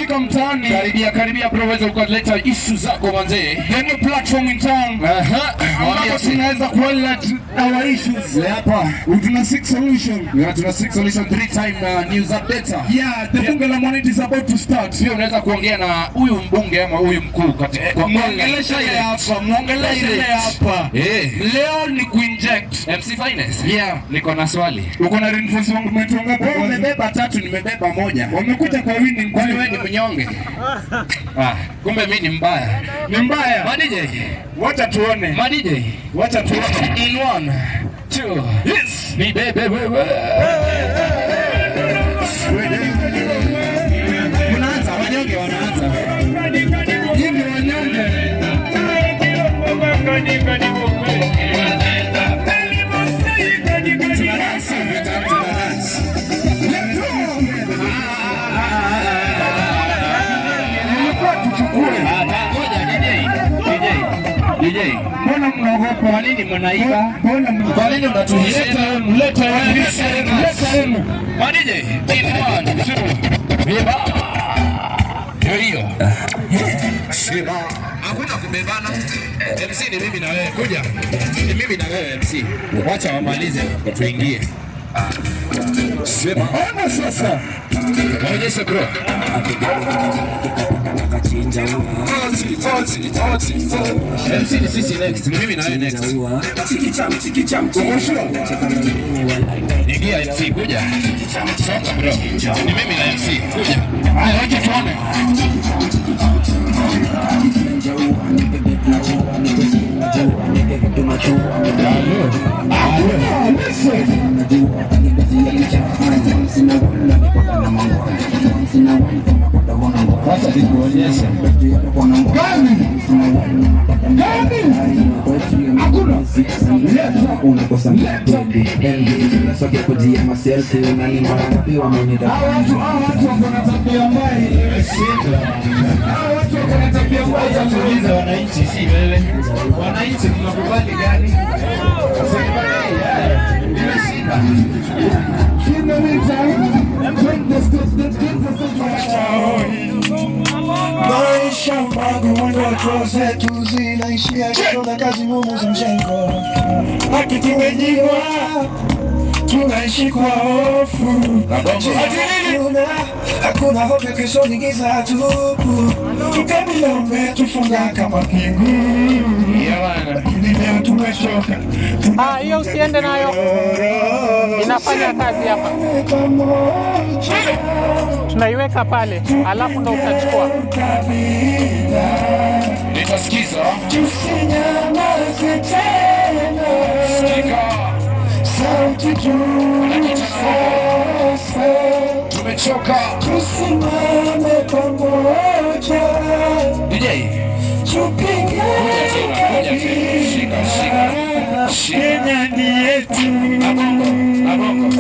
ukifika mtaani karibia bro, weza ukaleta issue zako manze. The new platform in town. Ambapo tunaweza kuhighlight our issues. Hapa tuna 6 solution. Tuna 6 solution 3 time news update. Yeah, the bunge la Mwananchi is about to start. Pia unaweza kuongea na huyu mbunge ama huyu mkuu katika muongelesha hapa. Leo ni kuinject MC Finance. Yeah, niko na swali. Uko na reinforcement wangapi? Wewe umebeba 3, nimebeba 1. Wamekuja kwa winning, kwani wewe ni mnyonge? Kumbe mimi ni mbaya. Ni mbaya. DJ, wacha tuone. DJ, wacha tuone. In 1 2. Yes. Ni bebe wewe. Unaanza wanyonge wanaanza. Hivi wanyonge. DJ, mbona mnaogopa? Kwa nini mnaiba? Kwa nini unatuhisha? Leta wenu. DJ, in 1 2. Beba. Hiyo. Sheba. Hakuna kubebana. MC ni mimi na wewe. Kuja. Ni mimi na wewe MC. Wacha wamalize tuingie. Sheba. Ona sasa. Onyesha bro. MC ni sisi next. Ni mimi na wewe next. Ingia MC, kuja. Songa bro. Ni mimi na MC. Kuja. Haya, wacha tuone. Wacha nikuonyeshe. Wananchi si wewe. Wananchi tunakubali gani? Maisha magumu ndoto zetu zinaishia kesho na kazi ngumu za mjengo. Haki tumejiwa, tunaishi kwa hofu. Hakuna hope, kesho ni giza tupu. Ukabila umetufunga kama pingu, lakini leo tumechoka. Hiyo usiende nayo, inafanya kazi hapa. Tunaiweka pale, alafu ndo utachukua. Nitasikiza. Tusinyamaze tena. Sikika. Sauti juu sasa. Tumechoka. Tusimame pamoja. DJ. Tupige Shika. Kenya ni yetu. Abongo.